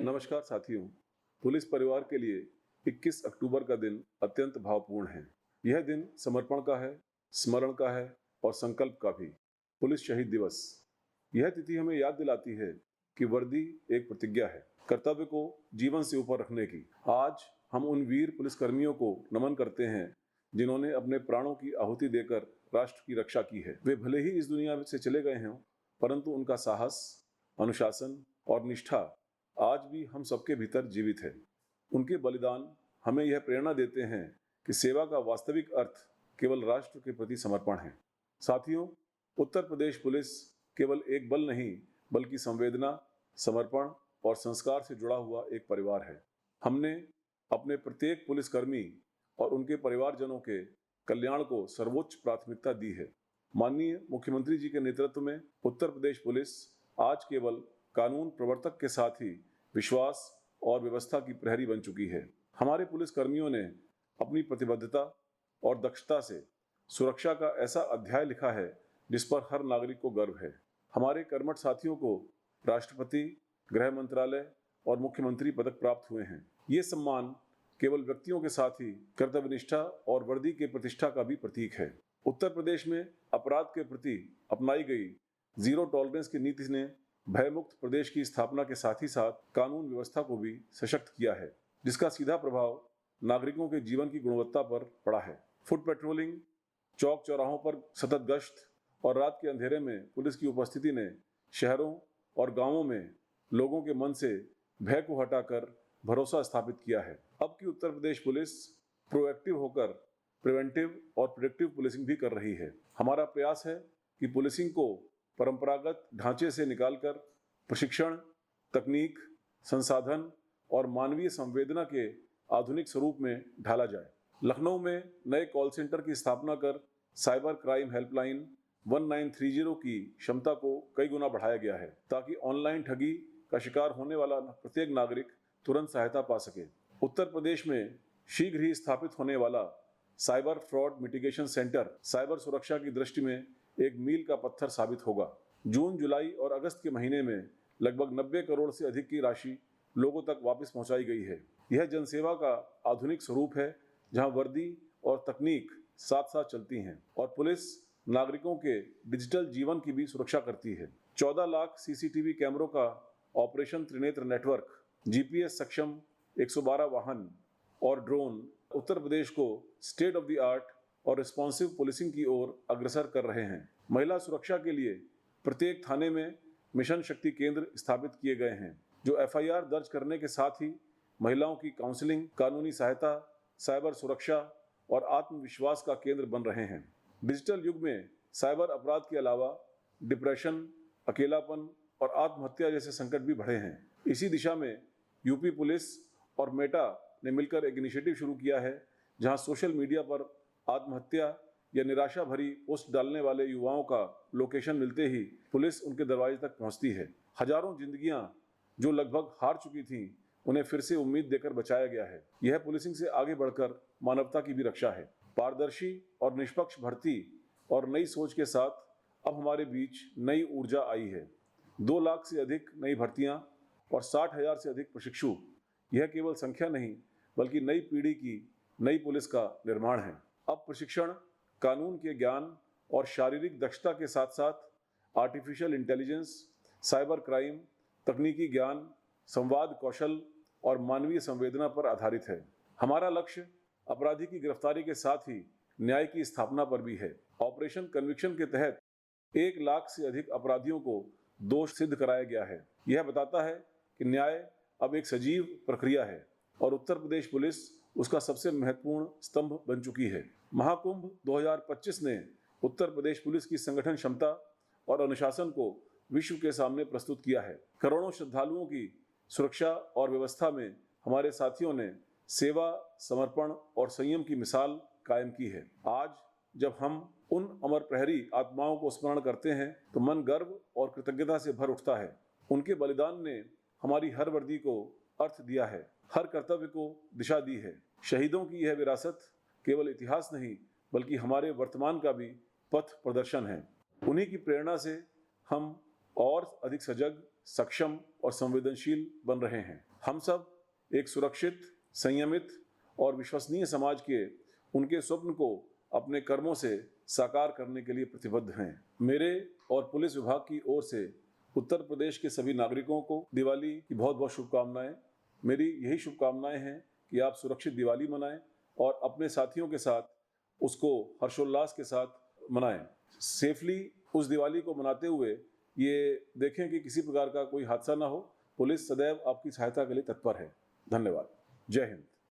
नमस्कार साथियों। पुलिस परिवार के लिए 21 अक्टूबर का दिन अत्यंत भावपूर्ण है। यह दिन समर्पण का है, स्मरण का है और संकल्प का भी। पुलिस शहीद दिवस, यह तिथि हमें याद दिलाती है कि वर्दी एक प्रतिज्ञा है, कर्तव्य को जीवन से ऊपर रखने की। आज हम उन वीर पुलिसकर्मियों को नमन करते हैं जिन्होंने अपने प्राणों की आहुति देकर राष्ट्र की रक्षा की है। वे भले ही इस दुनिया से चले गए हों, परंतु उनका साहस, अनुशासन और निष्ठा आज भी हम सबके भीतर जीवित है। उनके बलिदान हमें यह प्रेरणा देते हैं कि सेवा का वास्तविक अर्थ केवल राष्ट्र के प्रति समर्पण है। साथियों, उत्तर प्रदेश पुलिस केवल एक बल नहीं, बल्कि संवेदना, समर्पण और संस्कार से जुड़ा हुआ एक परिवार है। हमने अपने प्रत्येक पुलिसकर्मी और उनके परिवारजनों के कल्याण को सर्वोच्च प्राथमिकता दी है। माननीय मुख्यमंत्री जी के नेतृत्व में उत्तर प्रदेश पुलिस आज केवल कानून प्रवर्तक के साथ ही विश्वास और व्यवस्था की प्रहरी बन चुकी है। हमारे पुलिस कर्मियों ने अपनी प्रतिबद्धता और दक्षता से सुरक्षा का ऐसा अध्याय लिखा है जिस पर हर नागरिक को गर्व है। हमारे कर्मठ साथियों को राष्ट्रपति, गृह मंत्रालय और मुख्यमंत्री पदक प्राप्त हुए हैं। ये सम्मान केवल व्यक्तियों के साथ ही कर्तव्यनिष्ठा और वर्दी के प्रतिष्ठा का भी प्रतीक है। उत्तर प्रदेश में अपराध के प्रति अपनाई गई जीरो टॉलरेंस की नीति ने भयमुक्त प्रदेश की स्थापना के साथ ही साथ कानून व्यवस्था को भी सशक्त किया है, जिसका सीधा प्रभाव नागरिकों के जीवन की गुणवत्ता पर पड़ा है। फुट पेट्रोलिंग, चौक चौराहों पर सतत गश्त और रात के अंधेरे में पुलिस की उपस्थिति ने शहरों और गांवों में लोगों के मन से भय को हटाकर भरोसा स्थापित किया है। अब की उत्तर प्रदेश पुलिस प्रोएक्टिव होकर प्रिवेंटिव और प्रेडिक्टिव पुलिसिंग भी कर रही है। हमारा प्रयास है कि पुलिसिंग को परंपरागत ढांचे से निकालकर प्रशिक्षण, तकनीक, संसाधन और मानवीय संवेदना के आधुनिक स्वरूप में ढाला जाए। लखनऊ में नए कॉल सेंटर की स्थापना कर साइबर क्राइम हेल्पलाइन 1930 की क्षमता को कई गुना बढ़ाया गया है, ताकि ऑनलाइन ठगी का शिकार होने वाला प्रत्येक नागरिक तुरंत सहायता पा सके। उत्तर प्रदेश में शीघ्र ही स्थापित होने वाला cyber fraud mitigation centre cyber सुरक्षा की दृष्टि में एक मील का पत्थर साबित होगा। जून, जुलाई और अगस्त के महीने में लगभग 90 करोड़ से अधिक की राशि लोगों तक वापस पहुंचाई गई है। यह जनसेवा का आधुनिक स्वरूप है, जहां वर्दी और तकनीक साथ साथ चलती हैं और पुलिस नागरिकों के डिजिटल जीवन की भी सुरक्षा करती है। 14 लाख सीसीटीवी कैमरों का ऑपरेशन त्रिनेत्र नेटवर्क, जीपीएस सक्षम 112 वाहन और ड्रोन उत्तर प्रदेश को स्टेट ऑफ द आर्ट और रिस्पॉन्सिव पुलिसिंग की ओर अग्रसर कर रहे हैं। महिला सुरक्षा के लिए प्रत्येक थाने में मिशन शक्ति केंद्र स्थापित किए गए हैं, जो एफआईआर दर्ज करने के साथ ही महिलाओं की काउंसलिंग, कानूनी सहायता, साइबर सुरक्षा और आत्मविश्वास का केंद्र बन रहे हैं। डिजिटल युग में साइबर अपराध के अलावा डिप्रेशन, अकेलापन और आत्महत्या जैसे संकट भी बढ़े हैं। इसी दिशा में यूपी पुलिस और मेटा ने मिलकर एक इनिशिएटिव शुरू किया है, जहां सोशल मीडिया पर आत्महत्या या निराशा भरी पोस्ट डालने वाले युवाओं का लोकेशन मिलते ही पुलिस उनके दरवाजे तक पहुंचती है। हजारों जिंदगियां जो लगभग हार चुकी थीं, उन्हें फिर से उम्मीद देकर बचाया गया है। यह पुलिसिंग से आगे बढ़कर मानवता की भी रक्षा है। पारदर्शी और निष्पक्ष भर्ती और नई सोच के साथ अब हमारे बीच नई ऊर्जा आई है। 2 लाख से अधिक नई भर्तियां और 60,000 से अधिक प्रशिक्षु, यह केवल संख्या नहीं बल्कि नई पीढ़ी की नई पुलिस का निर्माण है। अब प्रशिक्षण, कानून के ज्ञान और शारीरिक दक्षता के साथ साथ आर्टिफिशियल इंटेलिजेंस, साइबर क्राइम, तकनीकी ज्ञान, संवाद कौशल और मानवीय संवेदना पर आधारित है। हमारा लक्ष्य अपराधी की गिरफ्तारी के साथ ही न्याय की स्थापना पर भी है। ऑपरेशन कन्विक्शन के तहत 1 लाख से अधिक अपराधियों को दोष सिद्ध कराया गया है। यह बताता है कि न्याय अब एक सजीव प्रक्रिया है और उत्तर प्रदेश पुलिस उसका सबसे महत्वपूर्ण स्तंभ बन चुकी है। महाकुंभ 2025 ने उत्तर प्रदेश पुलिस की संगठन क्षमता और अनुशासन को विश्व के सामने प्रस्तुत किया है। करोड़ों श्रद्धालुओं की सुरक्षा और व्यवस्था में हमारे साथियों ने सेवा, समर्पण और संयम की मिसाल कायम की है। आज जब हम उन अमर प्रहरी आत्माओं को स्मरण करते हैं तो मन गर्व और कृतज्ञता से भर उठता है। उनके बलिदान ने हमारी हर वर्दी को अर्थ दिया है, हर कर्तव्य को दिशा दी है। शहीदों की यह विरासत केवल इतिहास नहीं बल्कि हमारे वर्तमान का भी पथ प्रदर्शन है। उन्हीं की प्रेरणा से हम और अधिक सजग, सक्षम और संवेदनशील बन रहे हैं। हम सब एक सुरक्षित, संयमित और विश्वसनीय समाज के उनके स्वप्न को अपने कर्मों से साकार करने के लिए प्रतिबद्ध हैं। मेरे और पुलिस विभाग की ओर से उत्तर प्रदेश के सभी नागरिकों को दिवाली की बहुत बहुत शुभकामनाएं। मेरी यही शुभकामनाएं हैं कि आप सुरक्षित दिवाली मनाएं और अपने साथियों के साथ उसको हर्षोल्लास के साथ मनाएं। सेफली उस दिवाली को मनाते हुए ये देखें कि किसी प्रकार का कोई हादसा ना हो। पुलिस सदैव आपकी सहायता के लिए तत्पर है। धन्यवाद। जय हिंद।